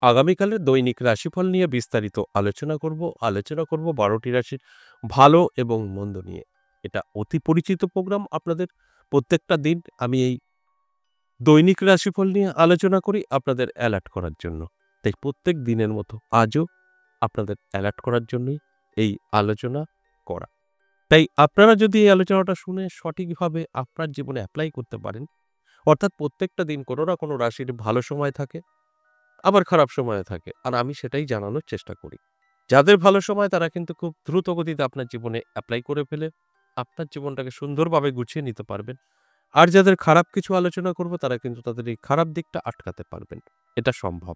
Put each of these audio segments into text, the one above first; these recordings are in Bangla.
আগামীকালের দৈনিক রাশিফল নিয়ে বিস্তারিত আলোচনা করব ১২টি রাশির ভালো এবং মন্দ নিয়ে। এটা অতি পরিচিত প্রোগ্রাম আপনাদের। প্রত্যেকটা দিন আমি এই দৈনিক রাশিফল নিয়ে আলোচনা করি আপনাদের অ্যালার্ট করার জন্য। তাই প্রত্যেক দিনের মতো আজও আপনাদের অ্যালার্ট করার জন্যই এই আলোচনা করা। তাই আপনারা যদি এই আলোচনাটা শুনে সঠিকভাবে আপনার জীবনে এপ্লাই করতে পারেন, অর্থাৎ প্রত্যেকটা দিন কোনো না কোনো রাশির ভালো সময় থাকে, আবার খারাপ সময়ে থাকে। আর আমি সেটাই জানানোর চেষ্টা করি। যাদের ভালো সময় তারা কিন্তু খুব দ্রুত গতিতে আপনার জীবনে এপ্লাই করে ফেলে আপনার জীবনটাকে সুন্দরভাবে গুছিয়ে নিতে পারবেন। আর যাদের খারাপ কিছু আলোচনা করব তারা কিন্তু তাদের এই খারাপ দিকটা আটকাতে পারবেন। এটা সম্ভব।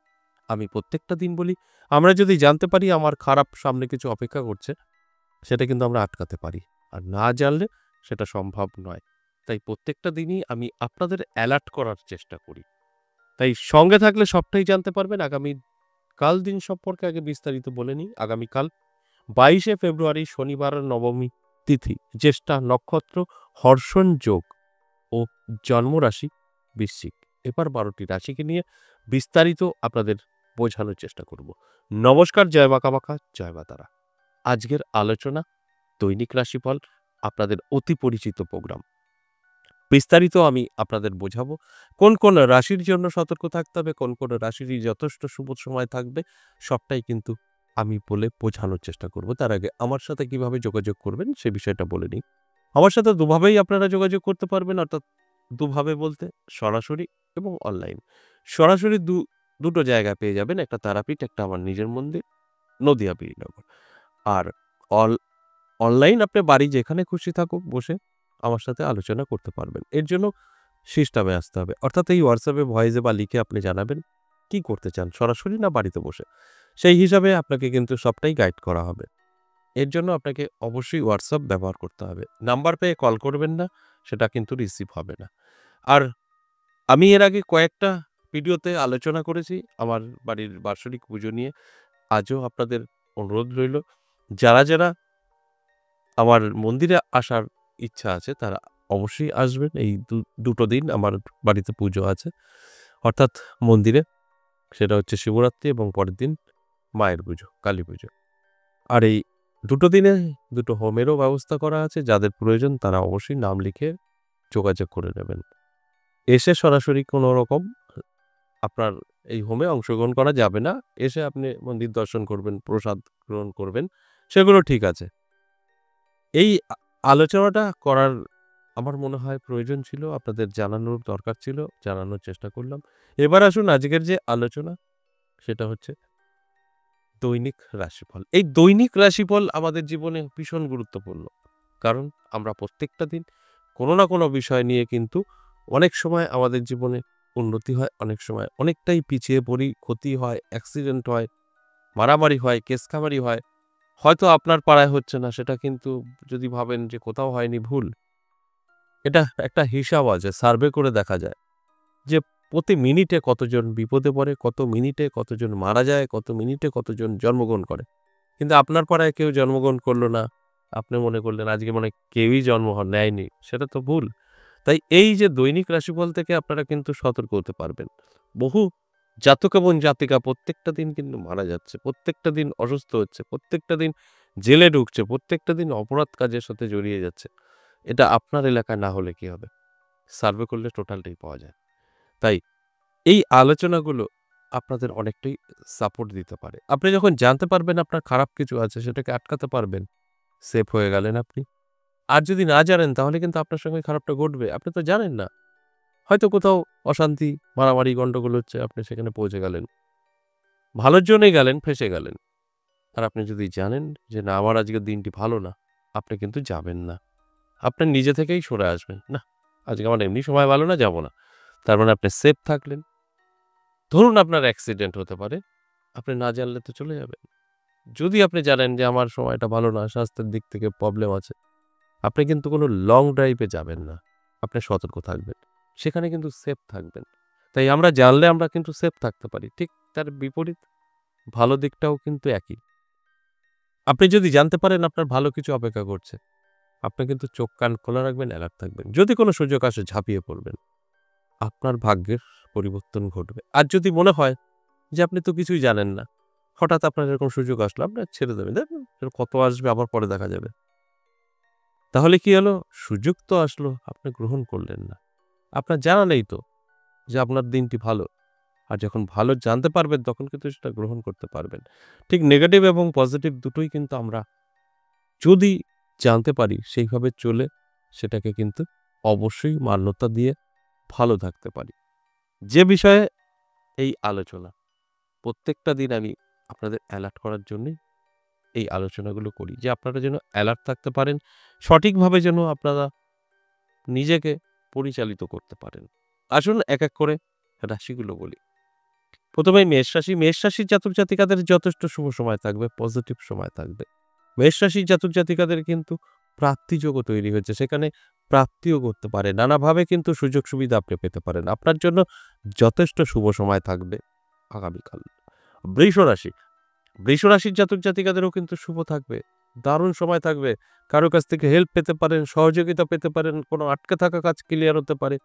আমি প্রত্যেকটা দিন বলি, আমরা যদি জানতে পারি আমার খারাপ সামনে কিছু অপেক্ষা করছে, সেটা কিন্তু আমরা আটকাতে পারি। আর না জানলে সেটা সম্ভব নয়। তাই প্রত্যেকটা দিনই আমি আপনাদের অ্যালার্ট করার চেষ্টা করি। তাই সঙ্গে থাকলে সবটাই জানতে পারবেন। আগামীকাল দিন সম্পর্কে আগে বিস্তারিত বলে নিই। আগামীকাল ২২শে ফেব্রুয়ারি শনিবার নবমী তিথি, জ্যেষ্ঠা নক্ষত্র, হর্ষণ যোগ ও জন্মরাশি বৃশ্চিক। এবার ১২টি রাশিকে নিয়ে বিস্তারিত আপনাদের বোঝানোর চেষ্টা করব। নমস্কার, জয় মা কামাখ্যা, জয় মা তারা। আজকের আলোচনা দৈনিক রাশিফল, আপনাদের অতি পরিচিত প্রোগ্রাম। বিস্তারিত আমি আপনাদের বোঝাবো। কোন কোন রাশির জন্য সতর্ক থাকতে হবে, কোন কোন রাশিরই যথেষ্ট শুভ সময় থাকবে, সবটাই কিন্তু আমি বলে বোঝানোর চেষ্টা করব। তার আগে আমার সাথে কিভাবে যোগাযোগ করবেন সে বিষয়টা বলে নিই। আমার সাথে দুভাবেই আপনারা যোগাযোগ করতে পারবেন, অর্থাৎ দুভাবে বলতে সরাসরি এবং অনলাইন। সরাসরি দুটো জায়গা পেয়ে যাবেন, একটা তারাপীঠ, একটা আমার নিজের মন্দির, নদিয়া বীরনগর। আর অল অনলাইন আপনি বাড়ি যেখানে খুশি থাকুক বসে আমার সাথে আলোচনা করতে পারবেন। এর জন্য সিস্টেমে আসতে হবে, অর্থাৎ এই হোয়াটসঅ্যাপে ভয়েসে বা লিখে আপনি জানাবেন কি করতে চান, সরাসরি না বাড়িতে বসে। সেই হিসাবে আপনাকে কিন্তু সবটাই গাইড করা হবে। এর জন্য আপনাকে অবশ্যই হোয়াটসঅ্যাপ ব্যবহার করতে হবে। নাম্বার পেয়ে কল করবেন না, সেটা কিন্তু রিসিভ হবে না। আর আমি এর আগে কয়েকটা ভিডিওতে আলোচনা করেছি আমার বাড়ির বার্ষিক পুজো নিয়ে। আজও আপনাদের অনুরোধ রইল, যারা যারা আমার মন্দিরে আসার ইচ্ছা আছে তারা অবশ্যই আসবেন। এই দুটো দিন আমার বাড়িতে পুজো আছে, অর্থাৎ মন্দিরে। সেটা হচ্ছে শিবরাত্রি এবং পরের দিন মায়ের পুজো, কালী পুজো। আর এই দুটো দিনে দুটো হোমেরও ব্যবস্থা করা আছে। যাদের প্রয়োজন তারা অবশ্যই নাম লিখে যোগাযোগ করে নেবেন। এসে সরাসরি কোনো রকম আপনার এই হোমে অংশগ্রহণ করা যাবে না। এসে আপনি মন্দির দর্শন করবেন, প্রসাদ গ্রহণ করবেন, সেগুলো ঠিক আছে। এই আলোচনাটা করার আমার মনে হয় প্রয়োজন ছিল, আপনাদের জানানোর দরকার ছিল, জানানোর চেষ্টা করলাম। এবার আসুন আজকের যে আলোচনা, সেটা হচ্ছে দৈনিক রাশিফল। এই দৈনিক রাশিফল আমাদের জীবনে ভীষণ গুরুত্বপূর্ণ। কারণ আমরা প্রত্যেকটা দিন কোনো না কোনো বিষয় নিয়ে কিন্তু অনেক সময় আমাদের জীবনে উন্নতি হয়, অনেক সময় অনেকটাই পিছিয়ে পড়ি, ক্ষতি হয়, অ্যাক্সিডেন্ট হয়, মারামারি হয়, কেসখামারি হয়। হয়তো আপনার পাড়ায় হচ্ছে না, সেটা কিন্তু যদি ভাবেন যে কোথাও হয়নি, ভুল। এটা একটা হিসাব আছে, সার্ভে করে দেখা যায় যে প্রতি মিনিটে কতজন বিপদে পড়ে, কত মিনিটে কতজন মারা যায়, কত মিনিটে কতজন জন্মগ্রহণ করে। কিন্তু আপনার পাড়ায় কেউ জন্মগ্রহণ করলো না, আপনি মনে করলেন আজকে মনে হয় কেউই জন্ম নেয়নি, সেটা তো ভুল। তাই এই যে দৈনিক রাশিফল থেকে আপনারা কিন্তু সতর্ক হতে পারবেন। বহু জাতক এবং জাতিকা প্রত্যেকটা দিন কিন্তু মারা যাচ্ছে, প্রত্যেকটা দিন অসুস্থ হচ্ছে, প্রত্যেকটা দিন জেলে ঢুকছে, প্রত্যেকটা দিন অপরাধ কাজের সাথে জড়িয়ে যাচ্ছে। এটা আপনার এলাকায় না হলে কি হবে? সার্ভে করলে টোটালটাই পাওয়া যায়। তাই এই আলোচনাগুলো আপনাদের অনেকটাই সাপোর্ট দিতে পারে। আপনি যখন জানতে পারবেন আপনার খারাপ কিছু আছে, সেটাকে আটকাতে পারবেন, সেফ হয়ে গেলেন আপনি। আর যদি না জানেন তাহলে কিন্তু আপনার সঙ্গে খারাপটা ঘটবে। আপনি তো জানেন না। হয়তো কোথাও অশান্তি, মারামারি, গন্ডগোল হচ্ছে, আপনি সেখানে পৌঁছে গেলেন। ভালোর জন্যই গেলেন, ফেঁসে গেলেন। আর আপনি যদি জানেন যে না, আমার আজকের দিনটি ভালো না, আপনি কিন্তু যাবেন না। আপনি নিজে থেকেই সরে আসবেন। না, আজকে আমার এমনি সময় ভালো না, যাব না। তার মানে আপনি সেফ থাকলেন। ধরুন আপনার অ্যাক্সিডেন্ট হতে পারে, আপনি না জানলে তো চলে যাবেন। যদি আপনি জানেন যে আমার সময়টা ভালো না, স্বাস্থ্যের দিক থেকে প্রবলেম আছে, আপনি কিন্তু কোনো লং ড্রাইভে যাবেন না। আপনি সতর্ক থাকবেন। সেখানে কিন্তু সেফ থাকবেন। তাই আমরা জানলে আমরা কিন্তু সেফ থাকতে পারি। ঠিক তার বিপরীত ভালো দিকটাও কিন্তু একই। আপনি যদি জানতে পারেন আপনার ভালো কিছু অপেক্ষা করছে, আপনি কিন্তু চোখ কান খোলা রাখবেন, অ্যালার্ট থাকবেন। যদি কোনো সুযোগ আসে ঝাঁপিয়ে পড়বেন। আপনার ভাগ্যের পরিবর্তন ঘটবে। আর যদি মনে হয় যে আপনি তো কিছুই জানেন না। হঠাৎ আপনার এরকম সুযোগ আসলো, আপনার ছেড়ে দেবেন। দেখুন কত আসবে আবার পরে দেখা যাবে। তাহলে কি হলো? সুযোগ তো আসলো, আপনি গ্রহণ করলেন না। আপনার জানা নেই তো যে আপনার দিনটি ভালো। আর যখন ভালো জানতে পারবেন তখন কিন্তু সেটা গ্রহণ করতে পারবেন। ঠিক নেগেটিভ এবং পজিটিভ দুটোই কিন্তু আমরা যদি জানতে পারি সেইভাবে চলে সেটাকে কিন্তু অবশ্যই মান্যতা দিয়ে ভালো থাকতে পারি। যে বিষয়ে এই আলোচনা প্রত্যেকটা দিন আমি আপনাদের অ্যালার্ট করার জন্যই এই আলোচনাগুলো করি যে আপনারা যেন অ্যালার্ট থাকতে পারেন, সঠিকভাবে যেন আপনারা নিজেকে পরিচালিত করতে পারেন। আসুন এক এক করে রাশিগুলো বলি। প্রথমেই মেষ রাশি। মেষ রাশির জাতক জাতিকাদের যথেষ্ট শুভ সময় থাকবে, পজিটিভ সময় থাকবে। মেষ রাশির জাতক জাতিকাদের কিন্তু প্রাপ্তিযোগও তৈরি হয়েছে, সেখানে প্রাপ্তিও করতে পারে, নানাভাবে কিন্তু সুযোগ সুবিধা আপনি পেতে পারেন। আপনার জন্য যথেষ্ট শুভ সময় থাকবে আগামীকাল। বৃষ রাশি। বৃষ রাশির জাতক জাতিকাদেরও কিন্তু শুভ থাকবে, দারুণ সময় থাকবে। কারো কাছ থেকে হেল্প পেতে পারেন, সহযোগিতা পেতে পারেন, কোনো আটকে থাকা কাজ ক্লিয়ার হতে পারে,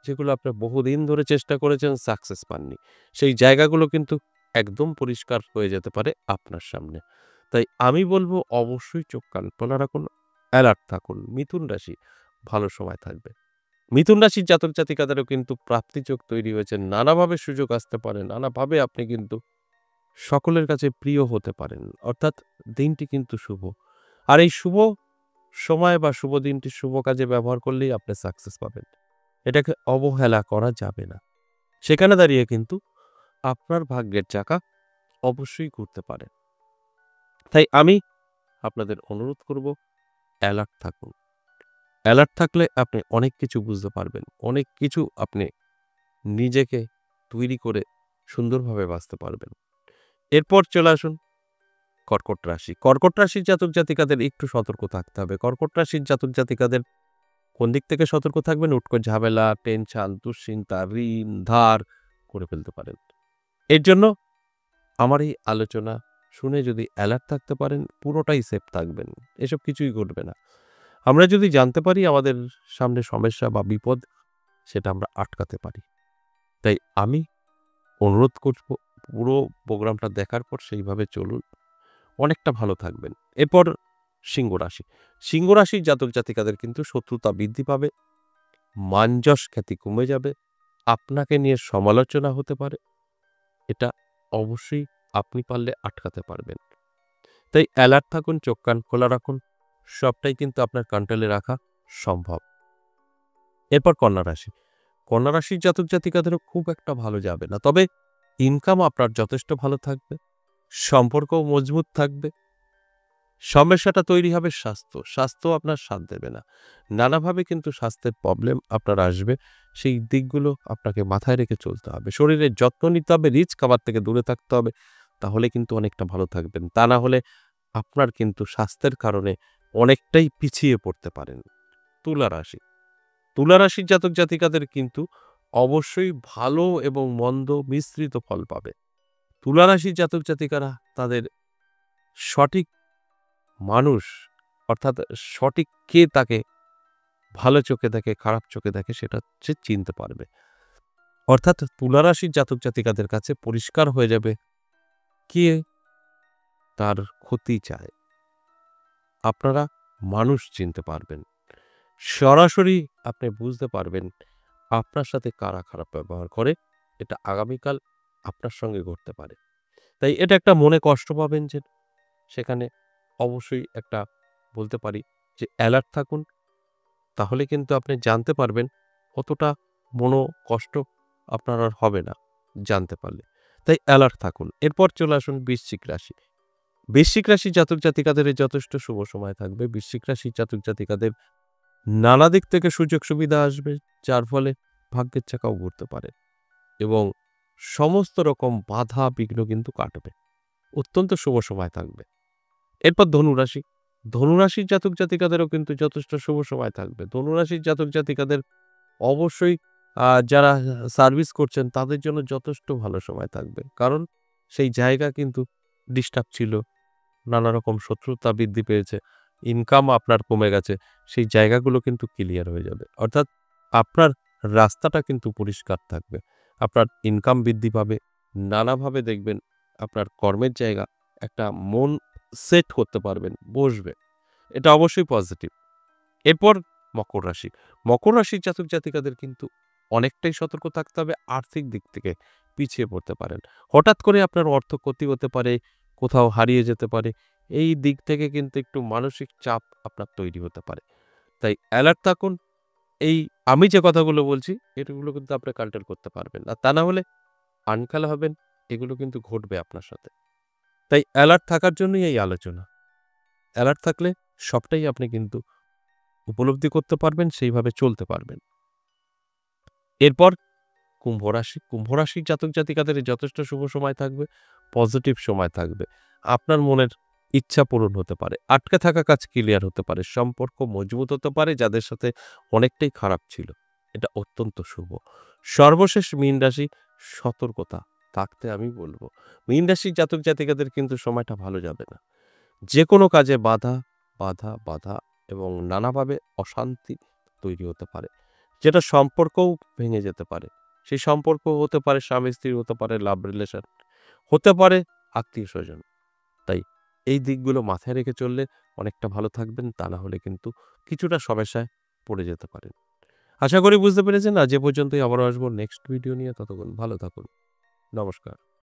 যেগুলো আপনি বহুদিন ধরে চেষ্টা করেছেন সাকসেস পাননি। সেই জায়গাগুলো কিন্তু একদম পরিষ্কার হয়ে যেতে পারে আপনার সামনে। তাই আমি বলব অবশ্যই চোখ কান খোলা রাখুন, অ্যালার্ট থাকুন। মিথুন রাশি, ভালো সময় থাকবে। মিথুন রাশির জাতক জাতিকাদেরও কিন্তু প্রাপ্তিযোগ তৈরি হয়েছে, নানাভাবে সুযোগ আসতে পারে, নানাভাবে আপনি কিন্তু সকলের কাছে প্রিয় হতে পারেন। অর্থাৎ দিনটি কিন্তু শুভ। আর এই শুভ সময় বা শুভ দিনটি শুভ কাজে ব্যবহার করলেই আপনি সাকসেস পাবেন। এটাকে অবহেলা করা যাবে না। সেখানে দাঁড়িয়ে কিন্তু আপনার ভাগ্যের চাকা অবশ্যই ঘুরতে পারে। তাই আমি আপনাদের অনুরোধ করব, অ্যালার্ট থাকুন। অ্যালার্ট থাকলে আপনি অনেক কিছু বুঝতে পারবেন। অনেক কিছু আপনি নিজেকে তৈরি করে সুন্দরভাবে বাঁচতে পারবেন। এরপর চলে আসুন কর্কট রাশি। কর্কট রাশির জাতক জাতিকাদের একটু সতর্ক থাকতে হবে। কর্কট রাশির জাতক জাতিকাদের কোন দিক থেকে সতর্ক থাকবেন? উটকো ঝামেলা, টেনশন, দুশ্চিন্তা, ঋণ, ধার করে ফেলতে পারেন। এর জন্য আমার এই আলোচনা শুনে যদি অ্যালার্ট থাকতে পারেন, পুরোটাই সেফ থাকবেন। এসব কিছুই ঘটবে না। আমরা যদি জানতে পারি আমাদের সামনে সমস্যা বা বিপদ, সেটা আমরা আটকাতে পারি। তাই আমি অনুরোধ করব, পুরো প্রোগ্রামটা দেখার পর সেইভাবে চলুন। অনেকটা ভালো থাকবেন। এরপর সিংহ রাশি। সিংহ রাশির জাতক জাতিকাদের কিন্তু শত্রুতা বৃদ্ধি পাবে, মান-যশ খ্যাতি কমে যাবে, আপনাকে নিয়ে সমালোচনা হতে পারে। এটা অবশ্যই আপনি পারলে আটকাতে পারবেন। তাই অ্যালার্ট থাকুন, চোখ কান খোলা রাখুন। সবটাই কিন্তু আপনার কন্ট্রোলে রাখা সম্ভব। এরপর কন্যা রাশি। কন্যা রাশির জাতক জাতিকাদেরও খুব একটা ভালো যাবে না। তবে ইনকাম আপনার যথেষ্ট ভালো থাকবে, সম্পর্কও মজবুত থাকবে। সমস্যাটা তৈরি হবে স্বাস্থ্য। স্বাস্থ্য আপনার সাথ দেবে না। নানাভাবে কিন্তু স্বাস্থ্যের প্রবলেম আপনার আসবে। সেই দিকগুলো আপনাকে মাথায় রেখে চলতে হবে। শরীরের যত্ন নিতে হবে, রিচ খাবার থেকে দূরে থাকতে হবে। তাহলে কিন্তু অনেকটা ভালো থাকবেন। তা না হলে আপনার কিন্তু স্বাস্থ্যের কারণে অনেকটাই পিছিয়ে পড়তে পারেন। তুলা রাশি। তুলা রাশির জাতক জাতিকাদের কিন্তু অবশ্যই ভালো এবং মন্দ মিশ্রিত ফল পাবে। তুলা রাশির জাতক জাতিকারা তাদের সঠিক মানুষ, অর্থাৎ সঠিক কে তাকে ভালো চোখে দেখে, খারাপ চোখে দেখে সেটা সে চিনতে পারবে। অর্থাৎ তুলা রাশির জাতক জাতিকাদের কাছে পরিষ্কার হয়ে যাবে কে তার ক্ষতি চায়। আপনারা মানুষ চিনতে পারবেন। সরাসরি আপনি বুঝতে পারবেন আপনার সাথে কারা খারাপ ব্যবহার করে। এটা আগামীকাল আপনার সঙ্গে ঘটতে পারে। তাই এটা একটা মনে কষ্ট পাবেন যে সেখানে অবশ্যই একটা বলতে পারি যে অ্যালার্ট থাকুন। তাহলে কিন্তু আপনি জানতে পারবেন কতটা কষ্ট আপনার আর হবে না জানতে পারলে। তাই অ্যালার্ট থাকুন। এরপর চলে আসুন বৃশ্চিক রাশি। বৃশ্চিক রাশির জাতক জাতিকাদের যথেষ্ট শুভ সময় থাকবে। বৃশ্চিক রাশির জাতক জাতিকাদের নানা দিক থেকে সুযোগ সুবিধা আসবে, যার ফলে ভাগ্যের চাকাও ঘুরতে পারে এবং সমস্ত রকম বাধা বিঘ্ন কিন্তু কাটবে। অত্যন্ত শুভ সময় থাকবে। এরপর ধনুরাশি। ধনুরাশির জাতক জাতিকাদেরও কিন্তু যথেষ্ট শুভ সময় থাকবে। ধনুরাশির জাতক জাতিকাদের অবশ্যই যারা সার্ভিস করছেন তাদের জন্য যথেষ্ট ভালো সময় থাকবে। কারণ সেই জায়গা কিন্তু ডিস্টার্ব ছিল। নানা রকম শত্রুতা বৃদ্ধি পেয়েছে। ইনকাম আপনার কমে গেছে। সেই জায়গাগুলো কিন্তু ক্লিয়ার হয়ে যাবে। অর্থাৎ আপনার রাস্তাটা কিন্তু পরিষ্কার থাকবে। আপনার ইনকাম বৃদ্ধি পাবে, নানাভাবে দেখবেন আপনার কর্মের জায়গা একটা মন সেট করতে পারবেন, বসবে। এটা অবশ্যই পজিটিভ। এরপর মকর রাশি। মকর রাশির জাতক জাতিকাদের কিন্তু অনেকটাই সতর্ক থাকতে হবে। আর্থিক দিক থেকে পিছিয়ে পড়তে পারেন। হঠাৎ করে আপনার অর্থ ক্ষতি হতে পারে, কোথাও হারিয়ে যেতে পারে। এই দিক থেকে কিন্তু একটু মানসিক চাপ আপনার তৈরি হতে পারে। তাই অ্যালার্ট থাকুন। এই আমি যে কথাগুলো বলছি, এগুলো কিন্তু আপনি কন্ট্রোল করতে পারবেন। আর তা না হলে আনকাল হবেন। এগুলো কিন্তু ঘটবে আপনার সাথে। তাই অ্যালার্ট থাকার জন্যই এই আলোচনা। অ্যালার্ট থাকলে সবটাই আপনি কিন্তু উপলব্ধি করতে পারবেন, সেইভাবে চলতে পারবেন। এরপর কুম্ভ রাশি। কুম্ভ রাশির জাতক জাতিকাদের যথেষ্ট শুভ সময় থাকবে, পজিটিভ সময় থাকবে। আপনার মনের ইচ্ছা পূরণ হতে পারে। আটকে থাকা কাজ ক্লিয়ার হতে পারে। সম্পর্ক মজবুত হতে পারে যাদের সাথে অনেকটাই খারাপ ছিল। এটা অত্যন্ত শুভ। সর্বশেষ মীন রাশি, সতর্কতা থাকতে আমি বলব। মীন রাশির জাতক জাতিকাদের কিন্তু সময়টা ভালো যাবে না। যেকোনো কাজে বাধা, বাধা, বাধা এবং নানাভাবে অশান্তি তৈরি হতে পারে। যেটা সম্পর্কও ভেঙে যেতে পারে। সেই সম্পর্ক হতে পারে স্বামী-স্ত্রীর, হতে পারে লাভ রিলেশন, হতে পারে আত্মীয়স্বজন। তাই এই দিকগুলো মাথায় রেখে চললে অনেকটা ভালো থাকবেন। তা না হলে কিন্তু কিছুটা সমস্যায় পড়ে যেতে পারেন। আশা করি বুঝতে পেরেছেন। আজ এ পর্যন্তই। আবারও আসবো নেক্সট ভিডিও নিয়ে। ততক্ষণ ভালো থাকুন। নমস্কার।